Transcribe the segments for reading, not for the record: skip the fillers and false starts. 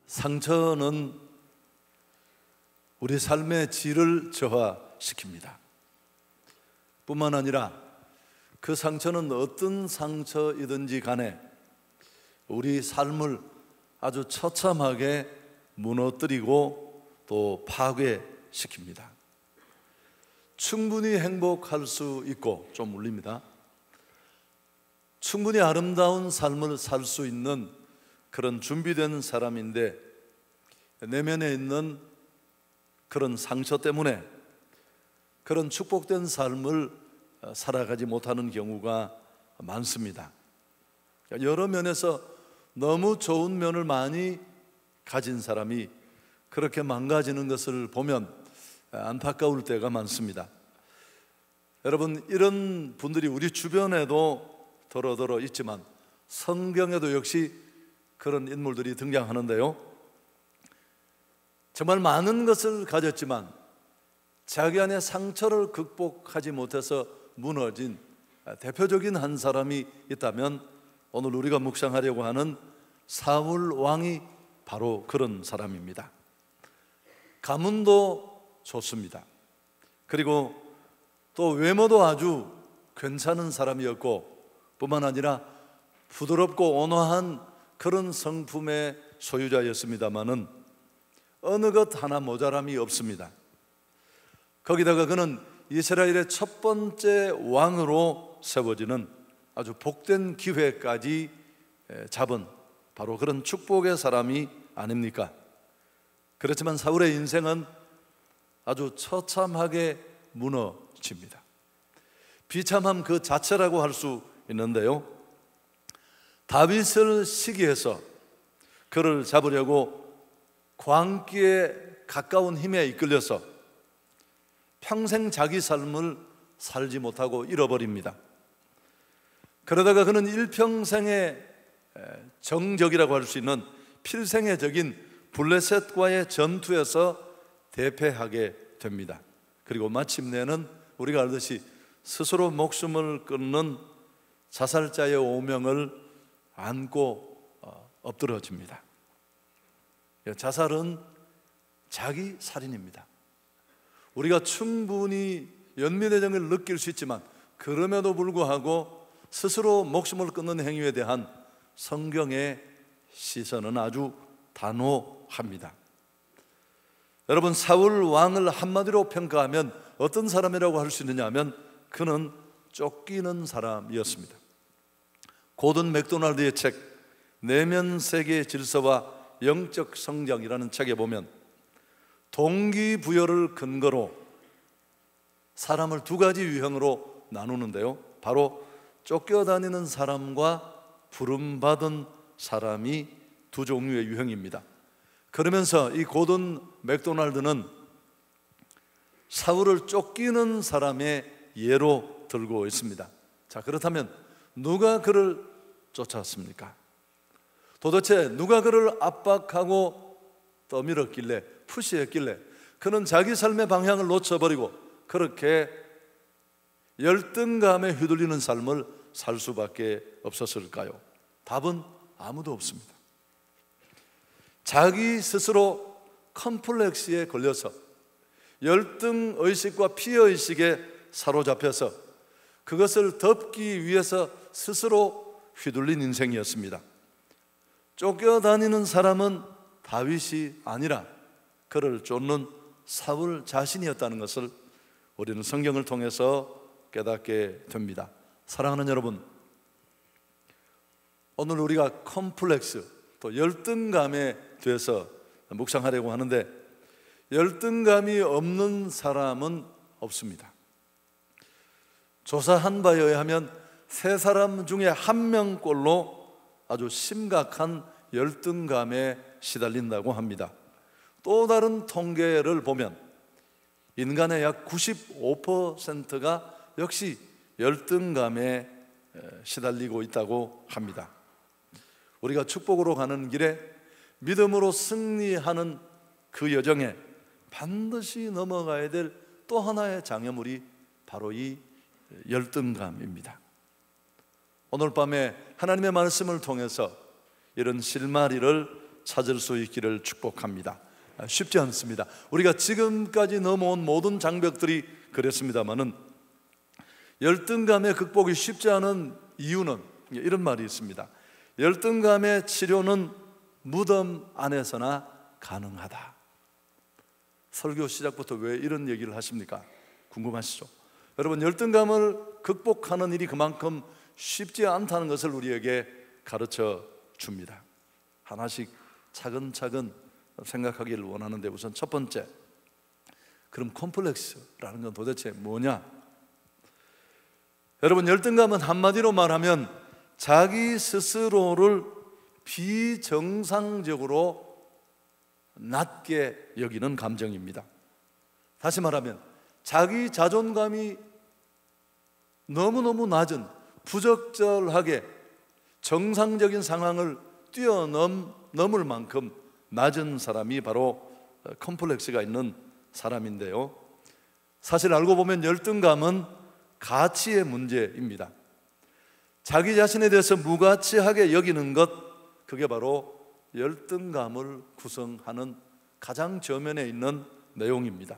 상처는 우리 삶의 질을 저하시킵니다. 뿐만 아니라 그 상처는 어떤 상처이든지 간에 우리 삶을 아주 처참하게 무너뜨리고 또 파괴시킵니다. 충분히 행복할 수 있고 좀 울립니다. 충분히 아름다운 삶을 살 수 있는 그런 준비된 사람인데 내면에 있는 그런 상처 때문에 그런 축복된 삶을 살아가지 못하는 경우가 많습니다. 여러 면에서 너무 좋은 면을 많이 가진 사람이 그렇게 망가지는 것을 보면 안타까울 때가 많습니다. 여러분, 이런 분들이 우리 주변에도 더러더러 있지만 성경에도 역시 그런 인물들이 등장하는데요, 정말 많은 것을 가졌지만 자기 안에 상처를 극복하지 못해서 무너진 대표적인 한 사람이 있다면 오늘 우리가 묵상하려고 하는 사울 왕이 바로 그런 사람입니다. 가문도 좋습니다. 그리고 또 외모도 아주 괜찮은 사람이었고 뿐만 아니라 부드럽고 온화한 그런 성품의 소유자였습니다마는 어느 것 하나 모자람이 없습니다. 거기다가 그는 이스라엘의 첫 번째 왕으로 세워지는 아주 복된 기회까지 잡은 바로 그런 축복의 사람이 아닙니까? 그렇지만 사울의 인생은 아주 처참하게 무너집니다. 비참함 그 자체라고 할 수 있는데요, 다윗을 시기해서 그를 잡으려고 광기에 가까운 힘에 이끌려서 평생 자기 삶을 살지 못하고 잃어버립니다. 그러다가 그는 일평생의 정적이라고 할 수 있는 필생의 적인 블레셋과의 전투에서 대패하게 됩니다. 그리고 마침내는 우리가 알듯이 스스로 목숨을 끊는 자살자의 오명을 안고 엎드러집니다. 자살은 자기 살인입니다. 우리가 충분히 연민의 정을 느낄 수 있지만 그럼에도 불구하고 스스로 목숨을 끊는 행위에 대한 성경의 시선은 아주 단호합니다. 여러분, 사울 왕을 한마디로 평가하면 어떤 사람이라고 할 수 있느냐 하면 그는 쫓기는 사람이었습니다. 고든 맥도날드의 책 내면 세계의 질서와 영적 성장이라는 책에 보면 동기부여를 근거로 사람을 두 가지 유형으로 나누는데요, 바로 쫓겨다니는 사람과 부름받은 사람이 두 종류의 유형입니다. 그러면서 이 고든 맥도날드는 사울을 쫓기는 사람의 예로 들고 있습니다. 자, 그렇다면 누가 그를 쫓았습니까? 도대체 누가 그를 압박하고 떠밀었길래, 푸시했길래 그는 자기 삶의 방향을 놓쳐버리고 그렇게 열등감에 휘둘리는 삶을 살 수밖에 없었을까요? 답은 아무도 없습니다. 자기 스스로 컴플렉스에 걸려서 열등의식과 피해의식에 사로잡혀서 그것을 덮기 위해서 스스로 휘둘린 인생이었습니다. 쫓겨다니는 사람은 다윗이 아니라 그를 쫓는 사울 자신이었다는 것을 우리는 성경을 통해서 깨닫게 됩니다. 사랑하는 여러분, 오늘 우리가 컴플렉스 또 열등감에 대해서 묵상하려고 하는데 열등감이 없는 사람은 없습니다. 조사한 바에 의하면 3사람 중에 1명꼴로 아주 심각한 열등감에 시달린다고 합니다. 또 다른 통계를 보면 인간의 약 95%가 역시 열등감에 시달리고 있다고 합니다. 우리가 축복으로 가는 길에 믿음으로 승리하는 그 여정에 반드시 넘어가야 될 또 하나의 장애물이 바로 이 열등감입니다. 오늘 밤에 하나님의 말씀을 통해서 이런 실마리를 찾을 수 있기를 축복합니다. 쉽지 않습니다. 우리가 지금까지 넘어온 모든 장벽들이 그랬습니다마는 열등감의 극복이 쉽지 않은 이유는 이런 말이 있습니다. 열등감의 치료는 무덤 안에서나 가능하다. 설교 시작부터 왜 이런 얘기를 하십니까? 궁금하시죠? 여러분, 열등감을 극복하는 일이 그만큼 쉽지 않다는 것을 우리에게 가르쳐 줍니다. 하나씩 차근차근 생각하기를 원하는데, 우선 첫 번째, 그럼 콤플렉스라는 건 도대체 뭐냐? 여러분, 열등감은 한마디로 말하면 자기 스스로를 비정상적으로 낮게 여기는 감정입니다. 다시 말하면 자기 자존감이 너무너무 낮은, 부적절하게 정상적인 상황을 뛰어넘을 만큼 낮은 사람이 바로 컴플렉스가 있는 사람인데요, 사실 알고 보면 열등감은 가치의 문제입니다. 자기 자신에 대해서 무가치하게 여기는 것, 그게 바로 열등감을 구성하는 가장 저면에 있는 내용입니다.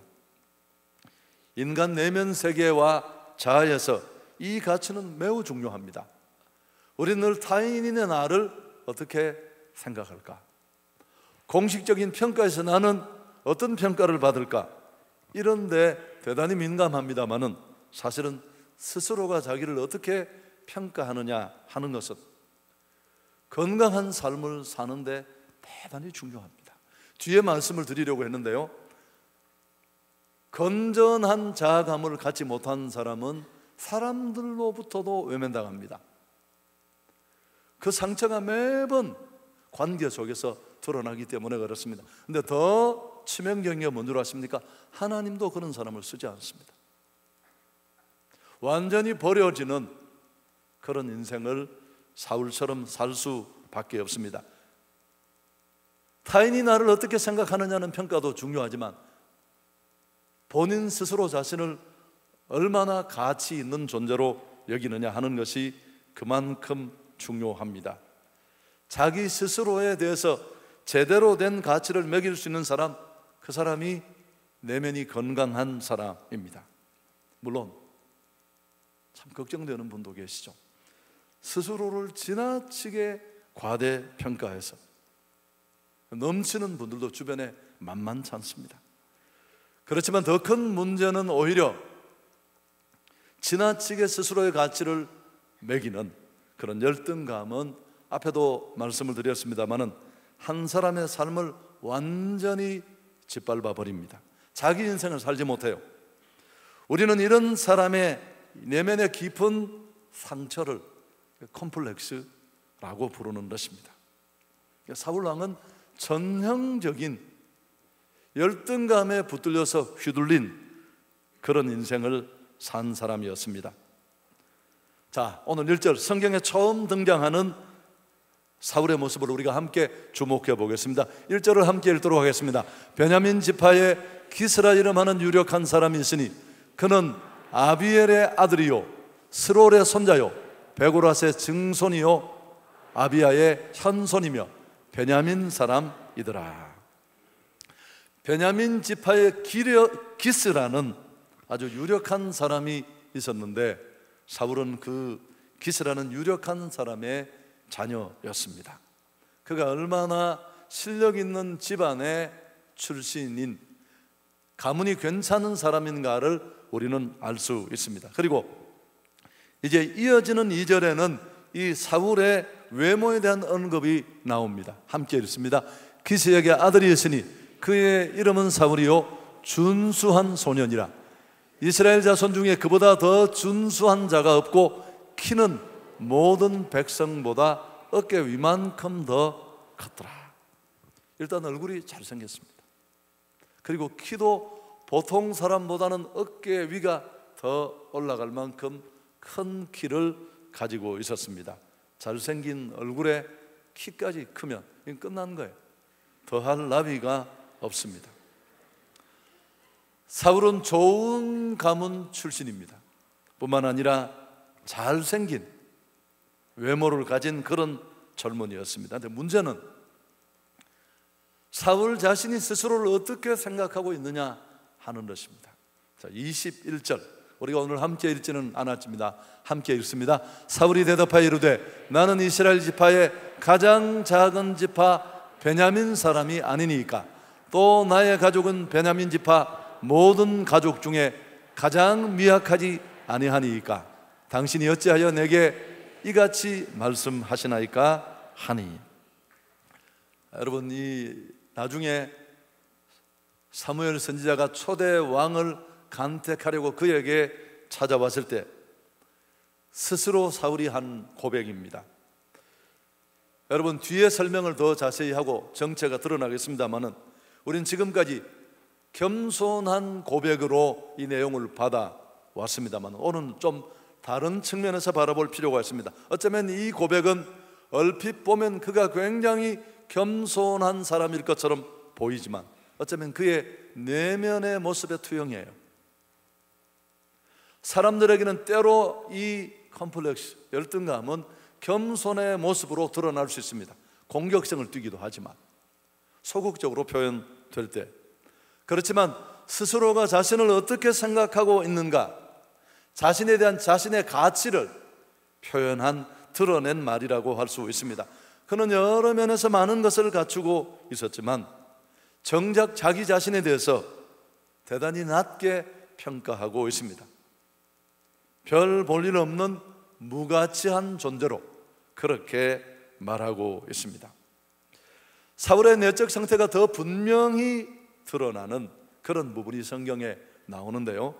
인간 내면 세계와 자아에서 이 가치는 매우 중요합니다. 우리는 늘 타인인의 나를 어떻게 생각할까? 공식적인 평가에서 나는 어떤 평가를 받을까? 이런데 대단히 민감합니다마는 사실은 스스로가 자기를 어떻게 평가하느냐 하는 것은 건강한 삶을 사는데 대단히 중요합니다. 뒤에 말씀을 드리려고 했는데요, 건전한 자아감을 갖지 못한 사람은 사람들로부터도 외면당합니다. 그 상처가 매번 관계 속에서 드러나기 때문에 그렇습니다. 근데 더 치명적인 게 뭔 줄 아십니까? 하나님도 그런 사람을 쓰지 않습니다. 완전히 버려지는 그런 인생을 사울처럼 살 수밖에 없습니다. 타인이 나를 어떻게 생각하느냐는 평가도 중요하지만 본인 스스로 자신을 얼마나 가치 있는 존재로 여기느냐 하는 것이 그만큼 중요합니다. 자기 스스로에 대해서 제대로 된 가치를 매길 수 있는 사람, 그 사람이 내면이 건강한 사람입니다. 물론 참 걱정되는 분도 계시죠. 스스로를 지나치게 과대평가해서 넘치는 분들도 주변에 만만치 않습니다. 그렇지만 더 큰 문제는 오히려 지나치게 스스로의 가치를 매기는 그런 열등감은, 앞에도 말씀을 드렸습니다마는 한 사람의 삶을 완전히 짓밟아 버립니다. 자기 인생을 살지 못해요. 우리는 이런 사람의 내면의 깊은 상처를 콤플렉스라고 부르는 것입니다. 사울왕은 전형적인 열등감에 붙들려서 휘둘린 그런 인생을 산 사람이었습니다. 자, 오늘 1절 성경에 처음 등장하는 사울의 모습을 우리가 함께 주목해 보겠습니다. 1절을 함께 읽도록 하겠습니다. 베냐민 지파에 기스라 이름하는 유력한 사람이 있으니 그는 아비엘의 아들이요 스롤의 손자요 베고라스의 증손이요 아비야의 현손이며 베냐민 사람이더라. 베냐민 지파의 기스라는 아주 유력한 사람이 있었는데 사울은 그 기스라는 유력한 사람의 자녀였습니다. 그가 얼마나 실력 있는 집안의 출신인, 가문이 괜찮은 사람인가를 우리는 알 수 있습니다. 그리고 이제 이어지는 2절에는 이 사울의 외모에 대한 언급이 나옵니다. 함께 읽습니다. 기스에게 아들이 있으니 그의 이름은 사울이요 준수한 소년이라. 이스라엘 자손 중에 그보다 더 준수한 자가 없고 키는 모든 백성보다 어깨 위만큼 더 컸더라. 일단 얼굴이 잘생겼습니다. 그리고 키도 보통 사람보다는 어깨 위가 더 올라갈 만큼 큰 키를 가지고 있었습니다. 잘생긴 얼굴에 키까지 크면 이건 끝난 거예요. 더할 나위가 없습니다. 사울은 좋은 가문 출신입니다. 뿐만 아니라 잘생긴 외모를 가진 그런 젊은이였습니다. 근데 문제는 사울 자신이 스스로를 어떻게 생각하고 있느냐 하는 것입니다. 자, 21절 우리가 오늘 함께 읽지는 않았습니다. 함께 읽습니다. 사울이 대답하여 이르되 나는 이스라엘 지파의 가장 작은 지파 베냐민 사람이 아니니까 또 나의 가족은 베냐민 지파 모든 가족 중에 가장 미약하지 아니하니까 당신이 어찌하여 내게 이같이 말씀하시나이까 하니. 여러분, 이 나중에 사무엘 선지자가 초대 왕을 간택하려고 그에게 찾아왔을 때 스스로 사울이 한 고백입니다. 여러분, 뒤에 설명을 더 자세히 하고 정체가 드러나겠습니다만은 우린 지금까지 겸손한 고백으로 이 내용을 받아왔습니다만 오늘 좀 다른 측면에서 바라볼 필요가 있습니다. 어쩌면 이 고백은 얼핏 보면 그가 굉장히 겸손한 사람일 것처럼 보이지만 어쩌면 그의 내면의 모습의 투영이에요. 사람들에게는 때로 이 컴플렉스, 열등감은 겸손의 모습으로 드러날 수 있습니다. 공격성을 띠기도 하지만 소극적으로 표현될 때. 그렇지만 스스로가 자신을 어떻게 생각하고 있는가, 자신에 대한 자신의 가치를 표현한, 드러낸 말이라고 할 수 있습니다. 그는 여러 면에서 많은 것을 갖추고 있었지만 정작 자기 자신에 대해서 대단히 낮게 평가하고 있습니다. 별 볼 일 없는 무가치한 존재로 그렇게 말하고 있습니다. 사울의 내적 상태가 더 분명히 드러나는 그런 부분이 성경에 나오는데요,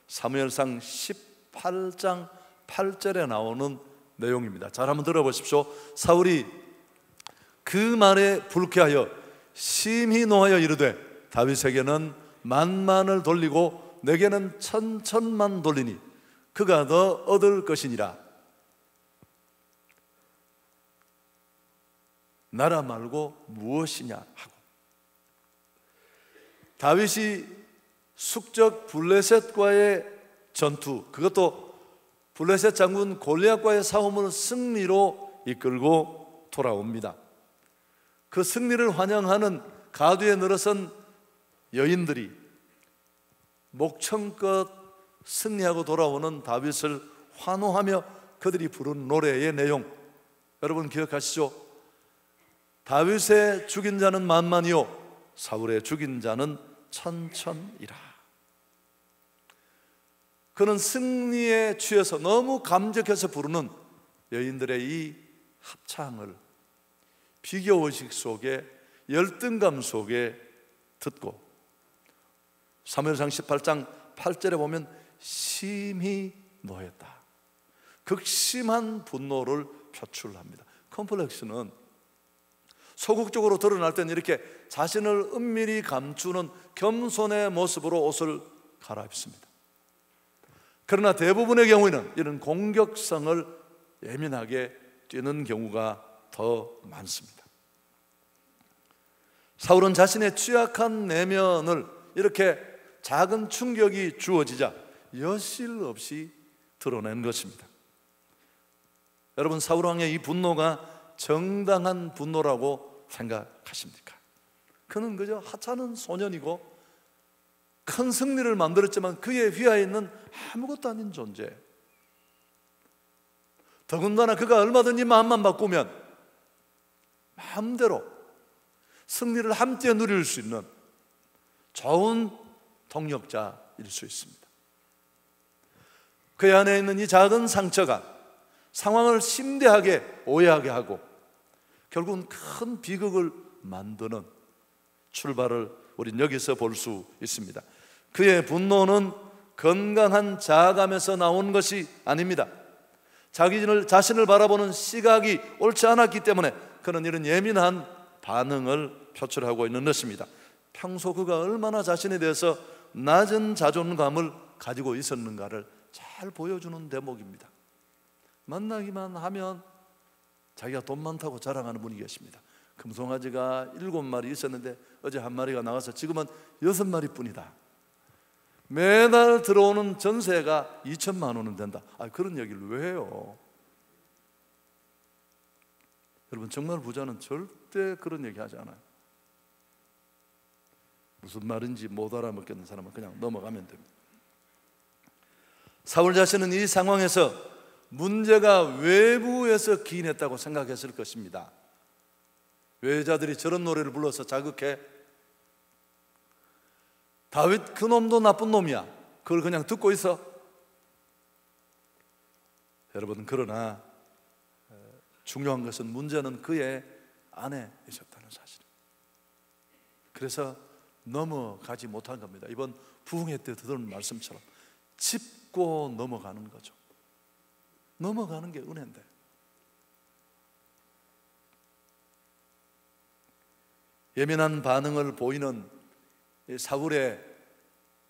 사무엘상 18장 8절에 나오는 내용입니다. 잘 한번 들어보십시오. 사울이 그 말에 불쾌하여 심히 노하여 이르되 다윗에게는 만만을 돌리고 내게는 천천만 돌리니 그가 더 얻을 것이니라. 나라 말고 무엇이냐 하고. 다윗이 숙적 블레셋과의 전투, 그것도 블레셋 장군 골리앗과의 싸움을 승리로 이끌고 돌아옵니다. 그 승리를 환영하는 가두에 늘어선 여인들이 목청껏 승리하고 돌아오는 다윗을 환호하며 그들이 부른 노래의 내용, 여러분 기억하시죠? 다윗의 죽인 자는 만만이요 사울의 죽인 자는 천천이라. 그는 승리에 취해서 너무 감격해서 부르는 여인들의 이 합창을 비교의식 속에, 열등감 속에 듣고 사무엘상 18장 8절에 보면 심히 노했다. 극심한 분노를 표출합니다. 컴플렉스는 소극적으로 드러날 때는 이렇게 자신을 은밀히 감추는 겸손의 모습으로 옷을 갈아입습니다. 그러나 대부분의 경우에는 이런 공격성을 예민하게 띠는 경우가 더 많습니다. 사울은 자신의 취약한 내면을 이렇게 작은 충격이 주어지자 여실 없이 드러낸 것입니다. 여러분, 사울 왕의 이 분노가 정당한 분노라고 생각하십니까? 그는 그저 하찮은 소년이고 큰 승리를 만들었지만 그의 휘하에 있는 아무것도 아닌 존재. 더군다나 그가 얼마든지 마음만 바꾸면 마음대로 승리를 함께 누릴 수 있는 좋은 동력자일 수 있습니다. 그의 안에 있는 이 작은 상처가 상황을 심대하게 오해하게 하고 결국은 큰 비극을 만드는 출발을 우린 여기서 볼 수 있습니다. 그의 분노는 건강한 자아감에서 나온 것이 아닙니다. 자신을 바라보는 시각이 옳지 않았기 때문에 그는 이런 예민한 반응을 표출하고 있는 것입니다. 평소 그가 얼마나 자신에 대해서 낮은 자존감을 가지고 있었는가를 잘 보여주는 대목입니다. 만나기만 하면 자기가 돈 많다고 자랑하는 분이 계십니다. 금송아지가 7마리 있었는데 어제 1마리가 나가서 지금은 6마리 뿐이다. 매달 들어오는 전세가 2천만 원은 된다. 그런 얘기를 왜 해요? 여러분, 정말 부자는 절대 그런 얘기 하지 않아요. 무슨 말인지 못 알아먹겠는 사람은 그냥 넘어가면 됩니다. 사울 자신은 이 상황에서 문제가 외부에서 기인했다고 생각했을 것입니다. 외자들이 저런 노래를 불러서 자극해? 다윗 그놈도 나쁜 놈이야. 그걸 그냥 듣고 있어? 여러분, 그러나 중요한 것은 문제는 그의 안에 있었다는 사실입니다. 그래서 넘어가지 못한 겁니다. 이번 부흥회 때 들은 말씀처럼 짚고 넘어가는 거죠. 넘어가는 게 은혜인데, 예민한 반응을 보이는 사울의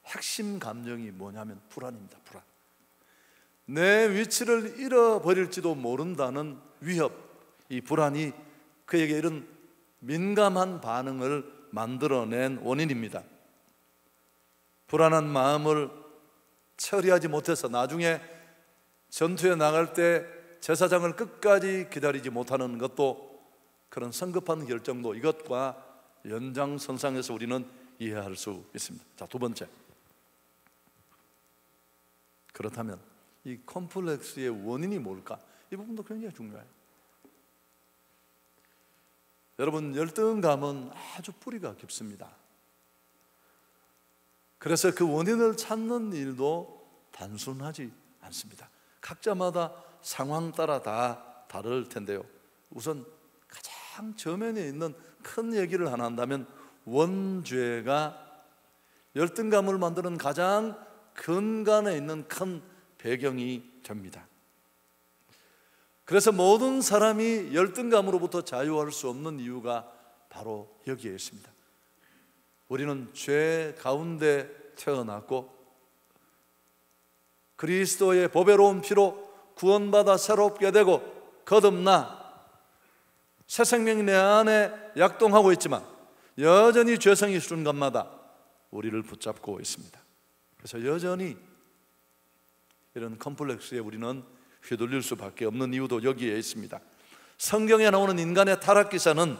핵심 감정이 뭐냐면 불안입니다. 불안. 내 위치를 잃어버릴지도 모른다는 위협, 이 불안이 그에게 이런 민감한 반응을 만들어낸 원인입니다. 불안한 마음을 처리하지 못해서 나중에 전투에 나갈 때 제사장을 끝까지 기다리지 못하는 것도, 그런 성급한 결정도 이것과 연장선상에서 우리는 이해할 수 있습니다. 자, 두 번째, 그렇다면 이 컴플렉스의 원인이 뭘까? 이 부분도 굉장히 중요해요. 여러분, 열등감은 아주 뿌리가 깊습니다. 그래서 그 원인을 찾는 일도 단순하지 않습니다. 각자마다 상황 따라 다 다를 텐데요, 우선 가장 저면에 있는 큰 얘기를 하나 한다면 원죄가 열등감을 만드는 가장 근간에 있는 큰 배경이 됩니다. 그래서 모든 사람이 열등감으로부터 자유할 수 없는 이유가 바로 여기에 있습니다. 우리는 죄 가운데 태어났고 그리스도의 보배로운 피로 구원받아 새롭게 되고 거듭나 새 생명이 내 안에 약동하고 있지만 여전히 죄성이 순간마다 우리를 붙잡고 있습니다. 그래서 여전히 이런 컴플렉스에 우리는 휘둘릴 수밖에 없는 이유도 여기에 있습니다. 성경에 나오는 인간의 타락 기사는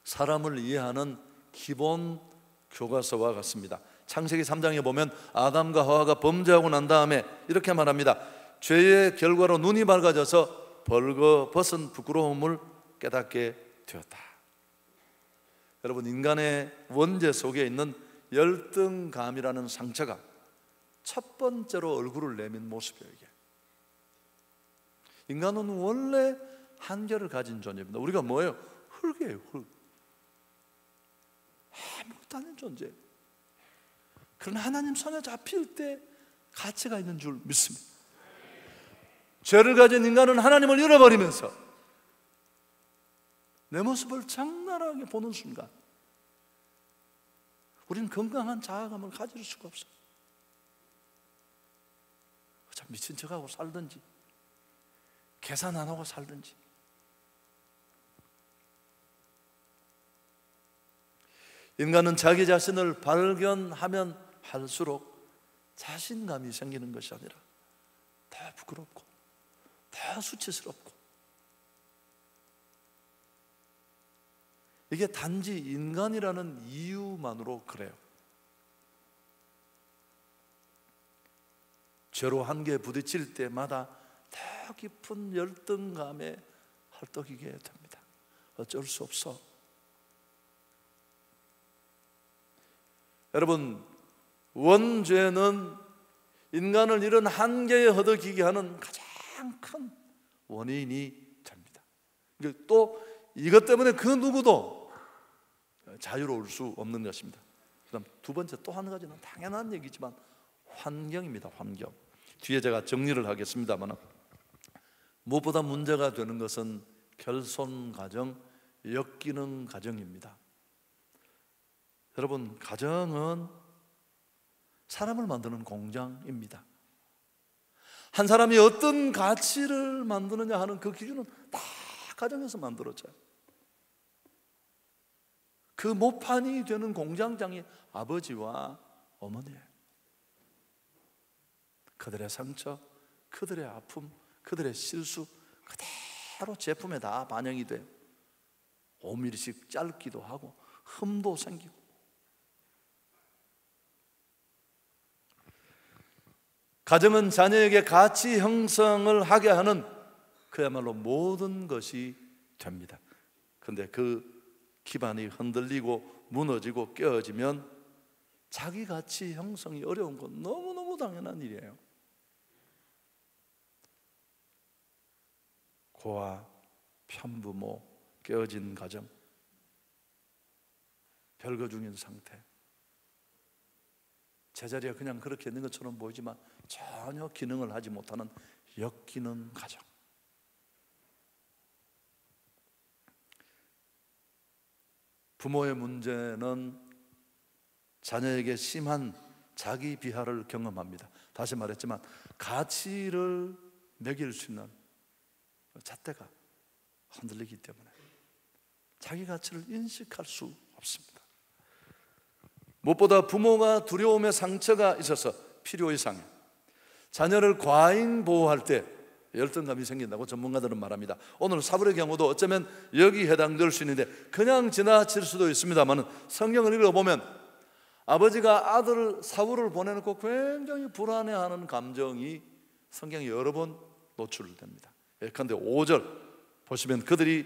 사람을 이해하는 기본 교과서와 같습니다. 창세기 3장에 보면 아담과 하와가 범죄하고 난 다음에 이렇게 말합니다. 죄의 결과로 눈이 밝아져서 벌거벗은 부끄러움을 깨닫게 되었다. 여러분, 인간의 원죄 속에 있는 열등감이라는 상처가 첫 번째로 얼굴을 내민 모습이에요. 이게 인간은 원래 한계를 가진 존재입니다. 우리가 뭐예요? 흙이에요. 흙. 아무것도 아닌 존재. 그러나 하나님 손에 잡힐 때 가치가 있는 줄 믿습니다. 죄를 가진 인간은 하나님을 잃어버리면서 내 모습을 장난하게 보는 순간 우리는 건강한 자아감을 가질 수가 없어요. 참 미친 척하고 살든지 계산 안 하고 살든지. 인간은 자기 자신을 발견하면 할수록 자신감이 생기는 것이 아니라 더 부끄럽고 더 수치스럽고, 이게 단지 인간이라는 이유만으로 그래요. 죄로 한계에 부딪힐 때마다 더 깊은 열등감에 헐떡이게 됩니다. 어쩔 수 없어. 여러분, 원죄는 인간을 이런 한계에 허덕이게 하는 가장 큰 원인이 됩니다. 또 이것 때문에 그 누구도 자유로울 수 없는 것입니다. 그다음 두 번째, 또 한 가지는 당연한 얘기지만 환경입니다. 환경. 뒤에 제가 정리를 하겠습니다만, 무엇보다 문제가 되는 것은 결손 가정, 역기능 가정입니다. 여러분, 가정은 사람을 만드는 공장입니다. 한 사람이 어떤 가치를 만드느냐 하는 그 기준은 다 가정에서 만들어져요. 그 모판이 되는 공장장이 아버지와 어머니예요. 그들의 상처, 그들의 아픔, 그들의 실수 그대로 제품에 다 반영이 돼요. 5mm씩 짧기도 하고 흠도 생기고. 가정은 자녀에게 가치 형성을 하게 하는 그야말로 모든 것이 됩니다. 그런데 그 기반이 흔들리고 무너지고 깨어지면 자기 가치 형성이 어려운 건 너무너무 당연한 일이에요. 고아, 편부모, 깨어진 가정, 별거 중인 상태, 제자리에 그냥 그렇게 있는 것처럼 보이지만 전혀 기능을 하지 못하는 역기능 가정. 부모의 문제는 자녀에게 심한 자기 비하를 경험합니다. 다시 말했지만 가치를 매길 수 있는 잣대가 흔들리기 때문에 자기 가치를 인식할 수 없습니다. 무엇보다 부모가 두려움의 상처가 있어서 필요 이상의 자녀를 과잉 보호할 때 열등감이 생긴다고 전문가들은 말합니다. 오늘 사울의 경우도 어쩌면 여기 해당될 수 있는데 그냥 지나칠 수도 있습니다만 성경을 읽어보면 아버지가 아들 사울을 보내놓고 굉장히 불안해하는 감정이 성경에 여러 번 노출됩니다. 예컨대 5절 보시면 그들이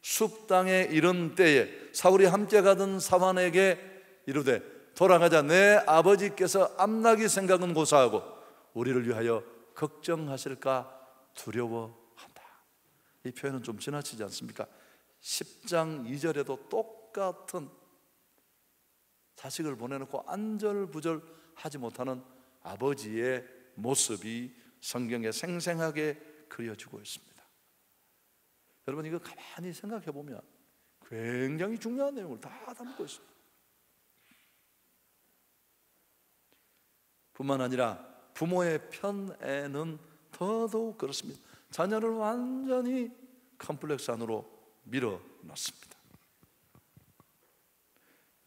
숲 땅에 이른 때에 사울이 함께 가던 사환에게 이르되 돌아가자 내 아버지께서 암나기 생각은 고사하고 우리를 위하여 걱정하실까 두려워한다. 이 표현은 좀 지나치지 않습니까? 10장 2절에도 똑같은 자식을 보내놓고 안절부절하지 못하는 아버지의 모습이 성경에 생생하게 그려지고 있습니다. 여러분 이거 가만히 생각해 보면 굉장히 중요한 내용을 다 담고 있습니다. 뿐만 아니라 부모의 편애는 더더욱 그렇습니다. 자녀를 완전히 컴플렉스 안으로 밀어넣습니다.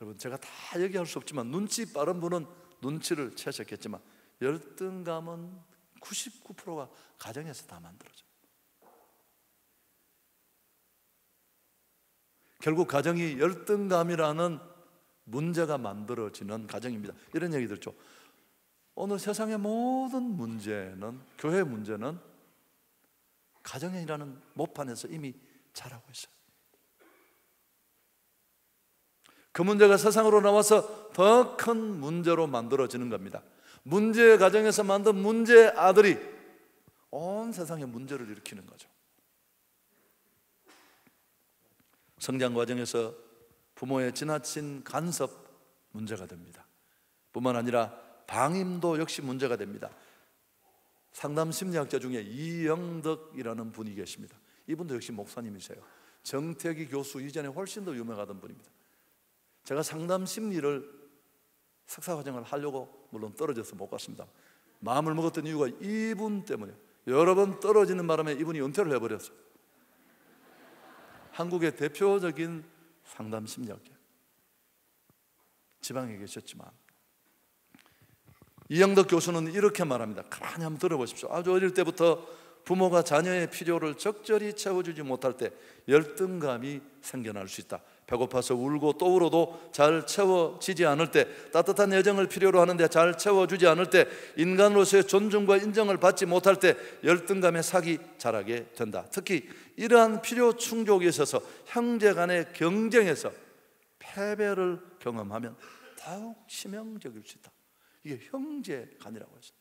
여러분 제가 다 얘기할 수 없지만 눈치 빠른 분은 눈치를 채셨겠지만 열등감은 99%가 가정에서 다 만들어져요. 결국 가정이 열등감이라는 문제가 만들어지는 가정입니다. 이런 얘기 들죠. 오늘 세상의 모든 문제는, 교회 문제는 가정이라는 모판에서 이미 자라고 있어요. 그 문제가 세상으로 나와서 더 큰 문제로 만들어지는 겁니다. 문제의 가정에서 만든 문제의 아들이 온 세상의 문제를 일으키는 거죠. 성장 과정에서 부모의 지나친 간섭 문제가 됩니다. 뿐만 아니라 방임도 역시 문제가 됩니다. 상담 심리학자 중에 이영덕이라는 분이 계십니다. 이분도 역시 목사님이세요. 정태기 교수 이전에 훨씬 더 유명하던 분입니다. 제가 상담 심리를 석사과정을 하려고 물론 떨어져서 못 갔습니다. 마음을 먹었던 이유가 이분 때문에 여러 번 떨어지는 바람에 이분이 은퇴를 해버렸어요. 한국의 대표적인 상담 심리학자, 지방에 계셨지만 이영덕 교수는 이렇게 말합니다. 가만히 한번 들어보십시오. 아주 어릴 때부터 부모가 자녀의 필요를 적절히 채워주지 못할 때 열등감이 생겨날 수 있다. 배고파서 울고 또 울어도 잘 채워지지 않을 때, 따뜻한 애정을 필요로 하는데 잘 채워주지 않을 때, 인간으로서의 존중과 인정을 받지 못할 때 열등감의 삭이 자라게 된다. 특히 이러한 필요 충족에 있어서 형제 간의 경쟁에서 패배를 경험하면 더욱 치명적일 수 있다. 이게 형제간이라고 했어요.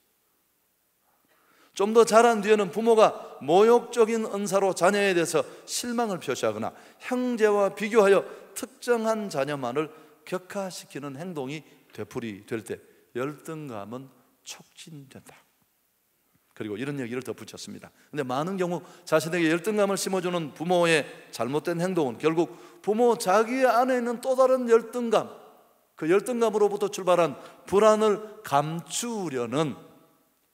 좀 더 자란 뒤에는 부모가 모욕적인 은사로 자녀에 대해서 실망을 표시하거나 형제와 비교하여 특정한 자녀만을 격하시키는 행동이 되풀이될 때 열등감은 촉진된다. 그리고 이런 얘기를 덧붙였습니다. 그런데 많은 경우 자신에게 열등감을 심어주는 부모의 잘못된 행동은 결국 부모 자기 안에 있는 또 다른 열등감, 그 열등감으로부터 출발한 불안을 감추려는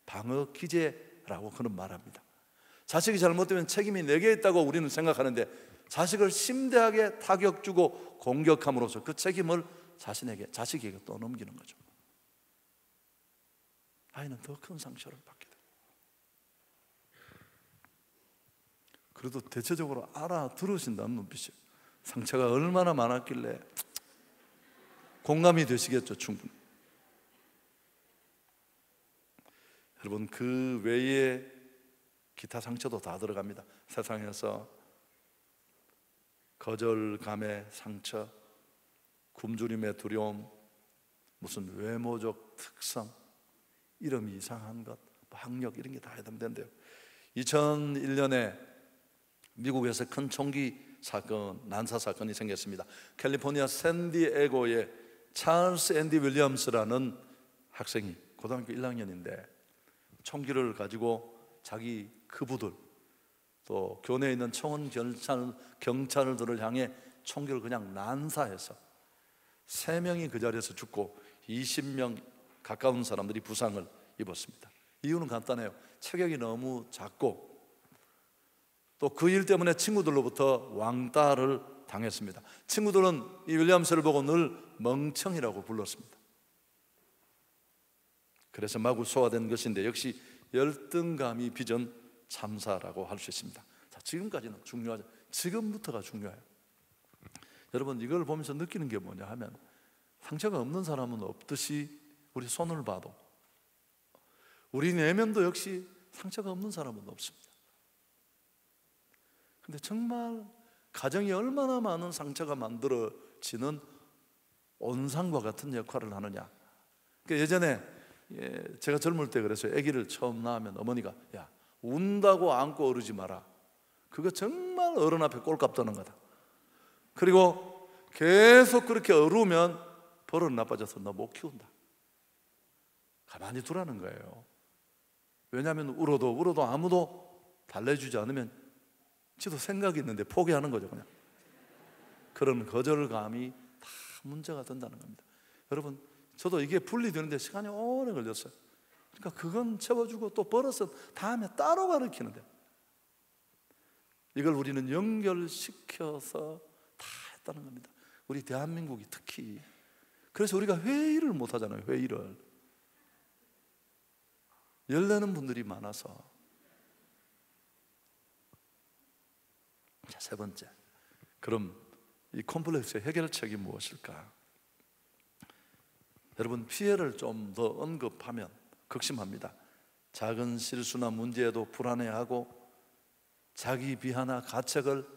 방어 기제라고 그는 말합니다. 자식이 잘못되면 책임이 내게 있다고 우리는 생각하는데 자식을 심대하게 타격 주고 공격함으로써 그 책임을 자식에게 떠넘기는 거죠. 아이는 더 큰 상처를 받게 돼요. 그래도 대체적으로 알아들으신다는 눈빛이에요. 상처가 얼마나 많았길래 공감이 되시겠죠, 충분히. 여러분, 그 외에 기타 상처도 다 들어갑니다. 세상에서 거절감의 상처, 굶주림의 두려움, 무슨 외모적 특성, 이름이 이상한 것, 학력, 이런 게 다 해당된대요. 2001년에 미국에서 큰 총기 사건, 난사 사건이 생겼습니다. 캘리포니아 샌디에고의 찰스 앤디 윌리엄스라는 학생이 고등학교 1학년인데 총기를 가지고 자기 그부들, 또 교내에 있는 청원 경찰들을 향해 총기를 그냥 난사해서 3명이 그 자리에서 죽고 20명 가까운 사람들이 부상을 입었습니다. 이유는 간단해요. 체격이 너무 작고 또 그 일 때문에 친구들로부터 왕따를 당했습니다. 친구들은 이 윌리엄스를 보고 늘 멍청이라고 불렀습니다. 그래서 마구 소화된 것인데 역시 열등감이 빚은 참사라고 할 수 있습니다. 자, 지금까지는 중요하죠. 지금부터가 중요해요. 여러분, 이걸 보면서 느끼는 게 뭐냐 하면 상처가 없는 사람은 없듯이 우리 손을 봐도 우리 내면도 역시 상처가 없는 사람은 없습니다. 근데 정말 가정이 얼마나 많은 상처가 만들어지는 온상과 같은 역할을 하느냐. 그러니까 예전에 제가 젊을 때 그래서 아기를 처음 낳으면 어머니가 야, 운다고 안고 어르지 마라. 그거 정말 어른 앞에 꼴값 떠는 거다. 그리고 계속 그렇게 어루면 버릇 나빠져서 너 못 키운다. 가만히 두라는 거예요. 왜냐하면 울어도 아무도 달래주지 않으면 지도 생각이 있는데 포기하는 거죠. 그냥 그런 거절감이 다 문제가 된다는 겁니다. 여러분, 저도 이게 분리되는데 시간이 오래 걸렸어요. 그러니까 그건 채워주고 또 버릇은 다음에 따로 가르치는데 이걸 우리는 연결시켜서 다 했다는 겁니다. 우리 대한민국이 특히. 그래서 우리가 회의를 못 하잖아요. 회의를 열내는 분들이 많아서. 자, 세 번째, 그럼 이 콤플렉스의 해결책이 무엇일까? 여러분, 피해를 좀 더 언급하면 극심합니다. 작은 실수나 문제에도 불안해하고 자기 비하나 가책을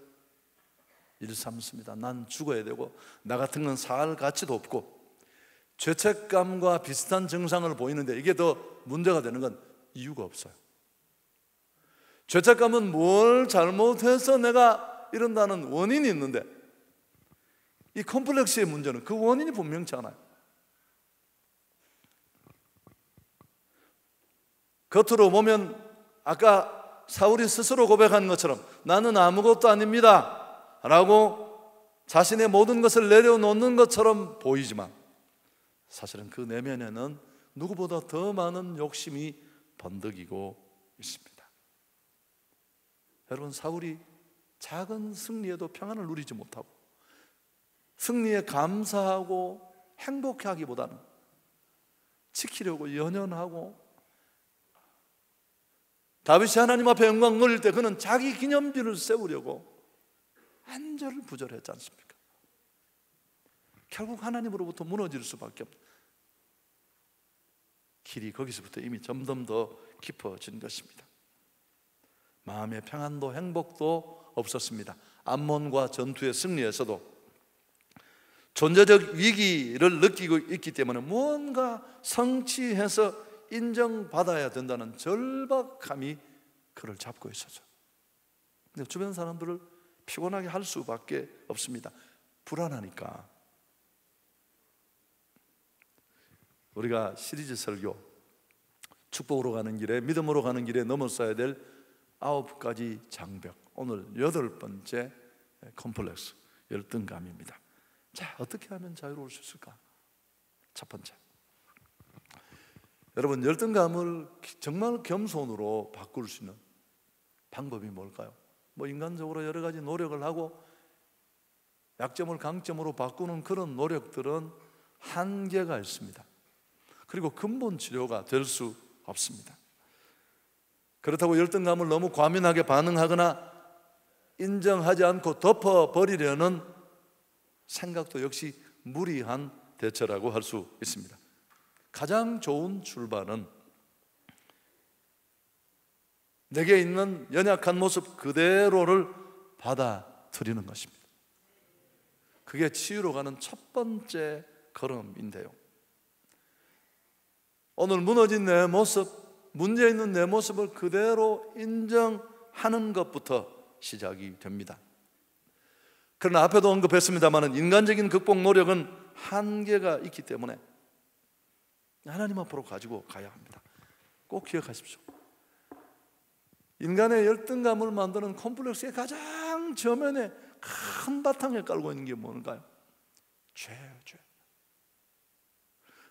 일삼습니다. 난 죽어야 되고 나 같은 건 살 가치도 없고 죄책감과 비슷한 증상을 보이는데 이게 더 문제가 되는 건 이유가 없어요. 죄책감은 뭘 잘못해서 내가 이런다는 원인이 있는데 이 콤플렉스의 문제는 그 원인이 분명치 않아요. 겉으로 보면 아까 사울이 스스로 고백한 것처럼 나는 아무것도 아닙니다 라고 자신의 모든 것을 내려놓는 것처럼 보이지만 사실은 그 내면에는 누구보다 더 많은 욕심이 번득이고 있습니다. 여러분, 사울이 작은 승리에도 평안을 누리지 못하고 승리에 감사하고 행복해하기보다는 지키려고 연연하고 다윗이 하나님 앞에 영광 누릴 때 그는 자기 기념비를 세우려고 안절부절했지 않습니까? 결국 하나님으로부터 무너질 수밖에 없는 길이 거기서부터 이미 점점 더 깊어진 것입니다. 마음의 평안도 행복도 없었습니다. 암몬과 전투의 승리에서도 존재적 위기를 느끼고 있기 때문에 무언가 성취해서 인정받아야 된다는 절박함이 그를 잡고 있었죠. 근데 주변 사람들을 피곤하게 할 수밖에 없습니다. 불안하니까. 우리가 시리즈 설교 축복으로 가는 길에, 믿음으로 가는 길에 넘어서야 될 9가지 장벽, 오늘 8번째 콤플렉스, 열등감입니다. 자, 어떻게 하면 자유로울 수 있을까? 첫 번째, 여러분, 열등감을 정말 겸손으로 바꿀 수 있는 방법이 뭘까요? 인간적으로 여러 가지 노력을 하고 약점을 강점으로 바꾸는 그런 노력들은 한계가 있습니다. 그리고 근본 치료가 될 수 없습니다. 그렇다고 열등감을 너무 과민하게 반응하거나 인정하지 않고 덮어버리려는 생각도 역시 무리한 대처라고 할 수 있습니다. 가장 좋은 출발은 내게 있는 연약한 모습 그대로를 받아들이는 것입니다. 그게 치유로 가는 첫 번째 걸음인데요, 오늘 무너진 내 모습, 문제 있는 내 모습을 그대로 인정하는 것부터 시작이 됩니다. 그러나 앞에도 언급했습니다만 인간적인 극복 노력은 한계가 있기 때문에 하나님 앞으로 가지고 가야 합니다. 꼭 기억하십시오. 인간의 열등감을 만드는 콤플렉스의 가장 저면에 큰 바탕에 깔고 있는 게 뭔가요? 죄예요, 죄.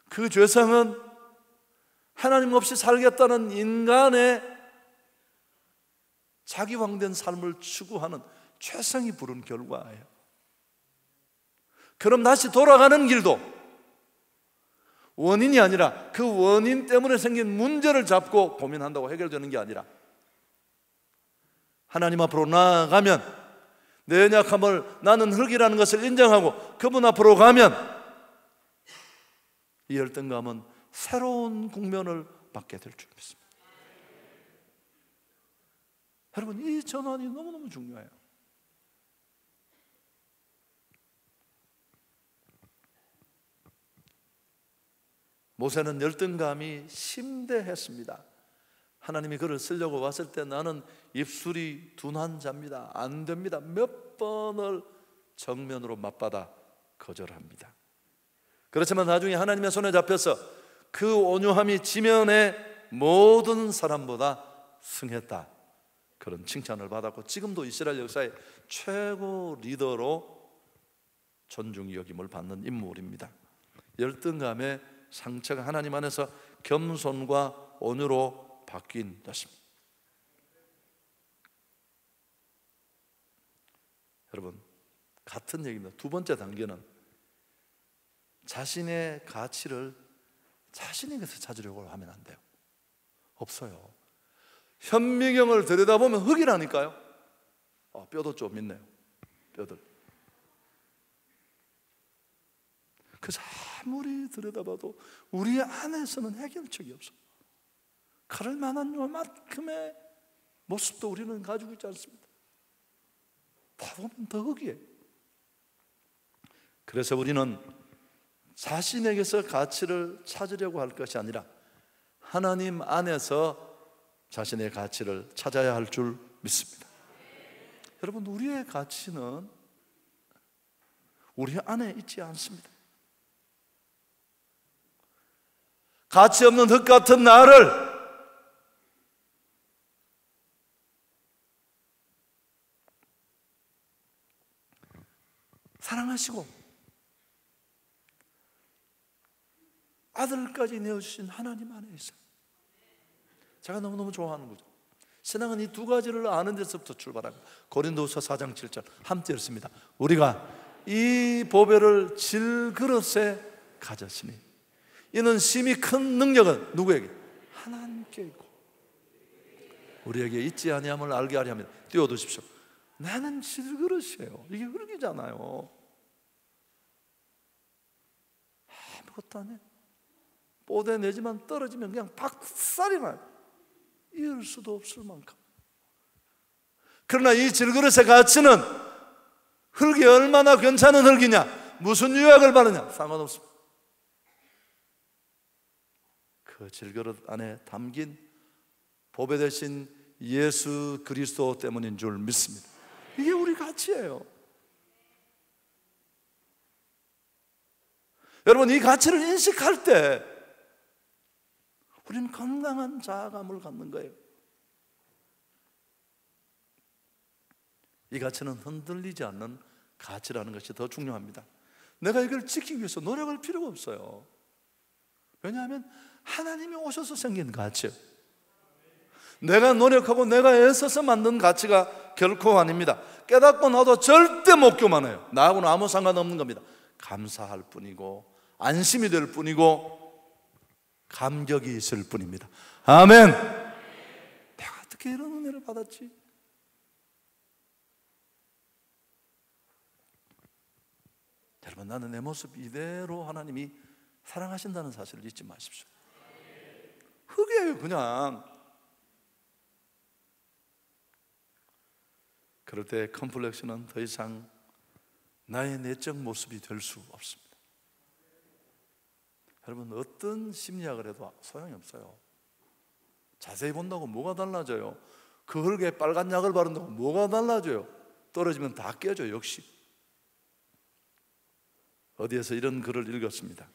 그 죄성은 하나님 없이 살겠다는 인간의 자기왕된 삶을 추구하는 죄성이 부른 결과예요. 그럼 다시 돌아가는 길도 원인이 아니라 그 원인 때문에 생긴 문제를 잡고 고민한다고 해결되는 게 아니라 하나님 앞으로 나아가면 내 연약함을 나는 흙이라는 것을 인정하고 그분 앞으로 가면 이 열등감은 새로운 국면을 받게 될 줄 믿습니다. 여러분, 이 전환이 너무너무 중요해요. 모세는 열등감이 심대했습니다. 하나님이 그를 쓰려고 왔을 때 나는 입술이 둔한 자입니다, 안 됩니다, 몇 번을 정면으로 맞받아 거절합니다. 그렇지만 나중에 하나님의 손에 잡혀서 그 온유함이 지면의 모든 사람보다 승했다, 그런 칭찬을 받았고 지금도 이스라엘 역사의 최고 리더로 존중이 여김을 받는 인물입니다. 열등감의 상처가 하나님 안에서 겸손과 온유로 바뀐 것입니다. 여러분, 같은 얘기입니다. 두 번째 단계는 자신의 가치를 자신에게서 찾으려고 하면 안 돼요. 없어요. 현미경을 들여다보면 흙이라니까요. 뼈도 좀 있네요, 뼈들. 그래서 아무리 들여다봐도 우리 안에서는 해결책이 없어요. 그럴 만한 요만큼의 모습도 우리는 가지고 있지 않습니다. 다 보면 더 흙이에요. 그래서 우리는 자신에게서 가치를 찾으려고 할 것이 아니라 하나님 안에서 자신의 가치를 찾아야 할 줄 믿습니다. 여러분, 우리의 가치는 우리 안에 있지 않습니다. 가치 없는 흙 같은 나를 사랑하시고 아들까지 내어주신 하나님 안에 있어요. 제가 너무너무 좋아하는 거죠. 신앙은 이 두 가지를 아는 데서부터 출발합니다. 고린도후서 4장 7절 함께 읽습니다. 우리가 이 보배를 질그릇에 가졌으니 이는 심히 큰 능력은 누구에게? 하나님께 있고 우리에게 있지 아니함을 알게 하려 합니다. 띄워두십시오. 나는 질그릇이에요. 이게 흙이잖아요. 아무것도 안 해. 뽀대 내지만 떨어지면 그냥 박살이 나요. 이을 수도 없을 만큼. 그러나 이 질그릇의 가치는 흙이 얼마나 괜찮은 흙이냐, 무슨 유약을 바르냐 상관없습니다. 그 질그릇 안에 담긴 보배 대신 예수 그리스도 때문인 줄 믿습니다. 이게 우리 가치예요. 여러분, 이 가치를 인식할 때 우리는 건강한 자아감을 갖는 거예요. 이 가치는 흔들리지 않는 가치라는 것이 더 중요합니다. 내가 이걸 지키기 위해서 노력할 필요가 없어요. 왜냐하면 하나님이 오셔서 생긴 가치예요. 내가 노력하고 내가 애써서 만든 가치가 결코 아닙니다. 깨닫고 나도 절대 못 교만해요. 나하고는 아무 상관없는 겁니다. 감사할 뿐이고 안심이 될 뿐이고 감격이 있을 뿐입니다. 아멘. 내가 어떻게 이런 은혜를 받았지? 여러분, 나는 내 모습 이대로 하나님이 사랑하신다는 사실을 잊지 마십시오. 흙이에요, 그냥. 그럴 때 컴플렉스는 더 이상 나의 내적 모습이 될 수 없습니다. 여러분, 어떤 심리학을 해도 소용이 없어요. 자세히 본다고 뭐가 달라져요? 그 흙에 빨간 약을 바른다고 뭐가 달라져요? 떨어지면 다 깨져. 역시 어디에서 이런 글을 읽었습니다.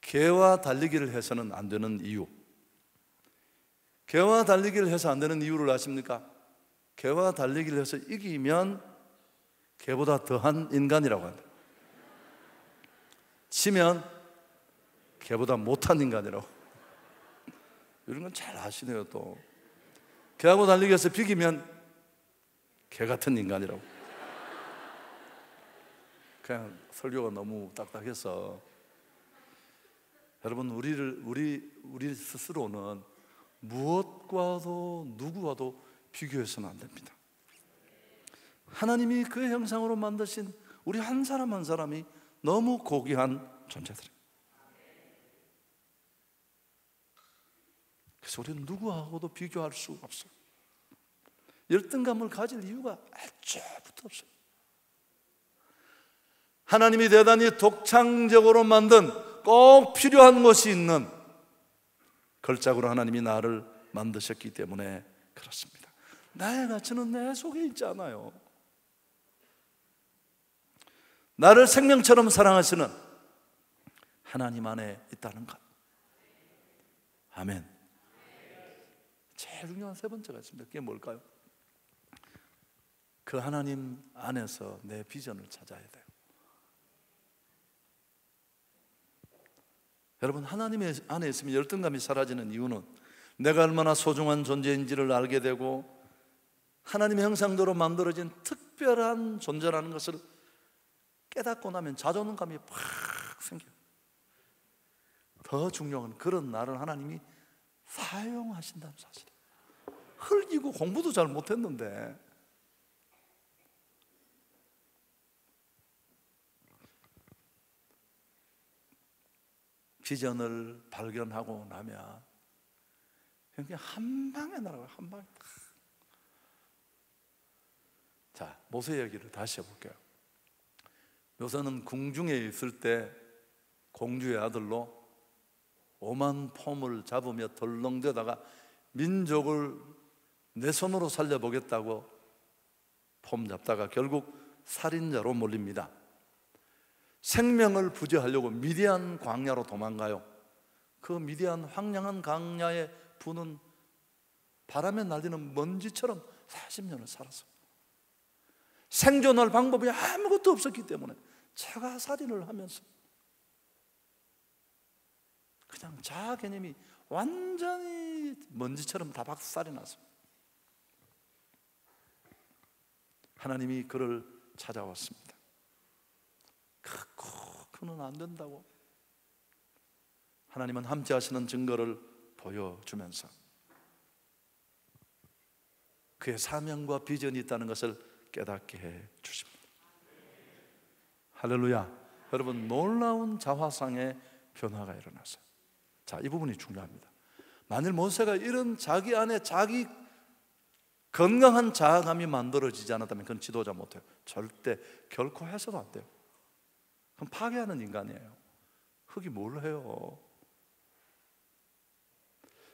개와 달리기를 해서는 안 되는 이유. 개와 달리기를 해서 안 되는 이유를 아십니까? 개와 달리기를 해서 이기면 개보다 더한 인간이라고 한다. 지면 개보다 못한 인간이라고. 이런 건 잘 아시네요. 또 개하고 달리기 해서 비기면 개 같은 인간이라고. 그냥 설교가 너무 딱딱해서 여러분, 우리 스스로는 무엇과도 누구와도 비교해서는 안 됩니다. 하나님이 그 형상으로 만드신 우리 한 사람 한 사람이 너무 고귀한 존재들입니다. 그래서 우리는 누구하고도 비교할 수 없어요. 열등감을 가질 이유가 애초부터 없어요. 하나님이 대단히 독창적으로 만든 꼭 필요한 것이 있는 걸작으로 하나님이 나를 만드셨기 때문에 그렇습니다. 나의 가치는 내 속에 있지 않아요. 나를 생명처럼 사랑하시는 하나님 안에 있다는 것. 아멘. 제일 중요한 세 번째가 있습니다. 그게 뭘까요? 그 하나님 안에서 내 비전을 찾아야 돼요. 여러분, 하나님 안에 있으면 열등감이 사라지는 이유는 내가 얼마나 소중한 존재인지를 알게 되고 하나님의 형상대로 만들어진 특별한 존재라는 것을 깨닫고 나면 자존감이 팍 생겨요. 더 중요한 건 그런 나를 하나님이 사용하신다는 사실이에요. 흙이고 공부도 잘 못했는데 비전을 발견하고 나면 그냥 한 방에 날아가요. 한 방에. 자, 모세 얘기를 다시 해볼게요. 모세는 궁중에 있을 때 공주의 아들로 오만 폼을 잡으며 덜렁대다가 민족을 내 손으로 살려보겠다고 폼 잡다가 결국 살인자로 몰립니다. 생명을 부지하려고 미디안 광야로 도망가요. 그 미디안 황량한 광야에 부는 바람에 날리는 먼지처럼 40년을 살았어요. 생존할 방법이 아무것도 없었기 때문에 자가 살인을 하면서 그냥 자아 개념이 완전히 먼지처럼 다 박살이 났습니다. 하나님이 그를 찾아왔습니다. 그는 안 된다고. 하나님은 함께 하시는 증거를 보여주면서 그의 사명과 비전이 있다는 것을 깨닫게 해 주십니다. 할렐루야. 여러분, 놀라운 자화상의 변화가 일어났어요. 자, 이 부분이 중요합니다. 만일 모세가 이런 자기 안에 자기 건강한 자아감이 만들어지지 않았다면 그건 지도자 못해요. 절대 결코 해서도 안 돼요. 그럼 파괴하는 인간이에요. 흙이 뭘 해요?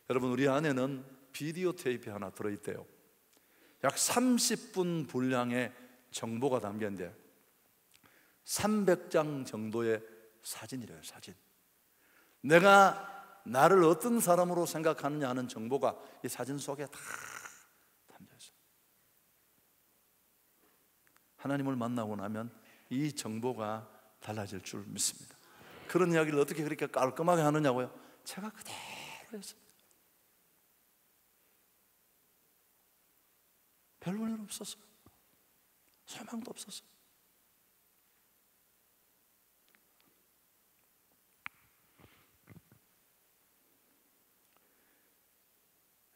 여러분, 우리 안에는 비디오 테이프 하나 들어있대요. 약 30분 분량의 정보가 담겨있는데 300장 정도의 사진이래요. 사진. 내가 나를 어떤 사람으로 생각하느냐 하는 정보가 이 사진 속에 다 담겨있어요. 하나님을 만나고 나면 이 정보가 달라질 줄 믿습니다. 그런 이야기를 어떻게 그렇게 깔끔하게 하느냐고요? 제가 그대로 했습니다. 별 볼 일 없었어요. 소망도 없었어요.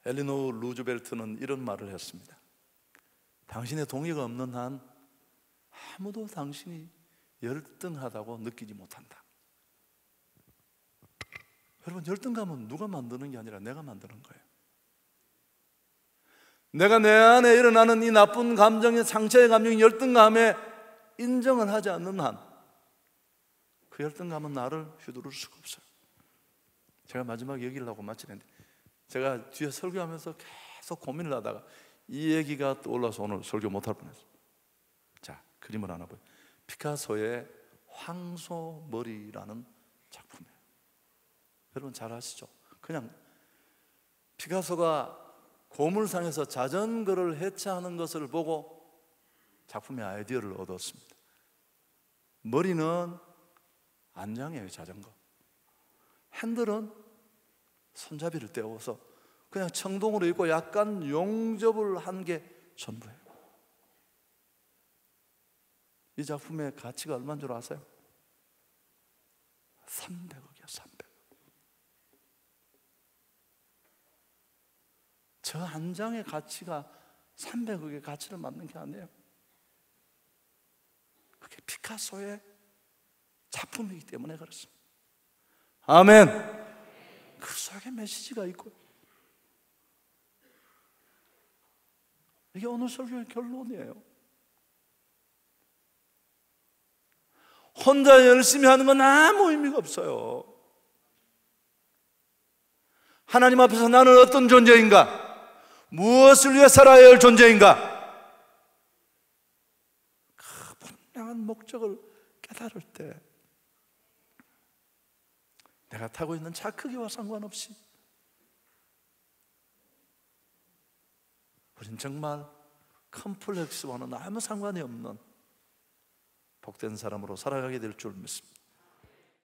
엘리노 루즈벨트는 이런 말을 했습니다. 당신의 동의가 없는 한 아무도 당신이 열등하다고 느끼지 못한다. 여러분, 열등감은 누가 만드는 게 아니라 내가 만드는 거예요. 내가 내 안에 일어나는 이 나쁜 감정의 상처의 감정의 열등감에 인정을 하지 않는 한 그 열등감은 나를 휘두를 수가 없어요. 제가 마지막에 얘기를 하고 마치는데, 제가 뒤에 설교하면서 계속 고민을 하다가 이 얘기가 떠올라서 오늘 설교 못할 뻔했어요. 자, 그림을 하나 보여요. 피카소의 황소머리라는 작품이에요. 여러분 잘 아시죠? 그냥 피카소가 고물상에서 자전거를 해체하는 것을 보고 작품의 아이디어를 얻었습니다. 머리는 안장이에요, 자전거. 핸들은 손잡이를 떼어서 그냥 청동으로 있고 약간 용접을 한 게 전부예요. 이 작품의 가치가 얼마인 줄 아세요? 300억이요, 300억. 저 한 장의 가치가 300억의 가치를 맞는 게 아니에요. 그게 피카소의 작품이기 때문에 그렇습니다. 아멘. 그 속에 메시지가 있고, 이게 오늘 설교의 결론이에요. 혼자 열심히 하는 건 아무 의미가 없어요. 하나님 앞에서 나는 어떤 존재인가? 무엇을 위해 살아야 할 존재인가? 그 분명한 목적을 깨달을 때 내가 타고 있는 차 크기와 상관없이 우린 정말 컴플렉스와는 아무 상관이 없는 복된 사람으로 살아가게 될 줄 믿습니다.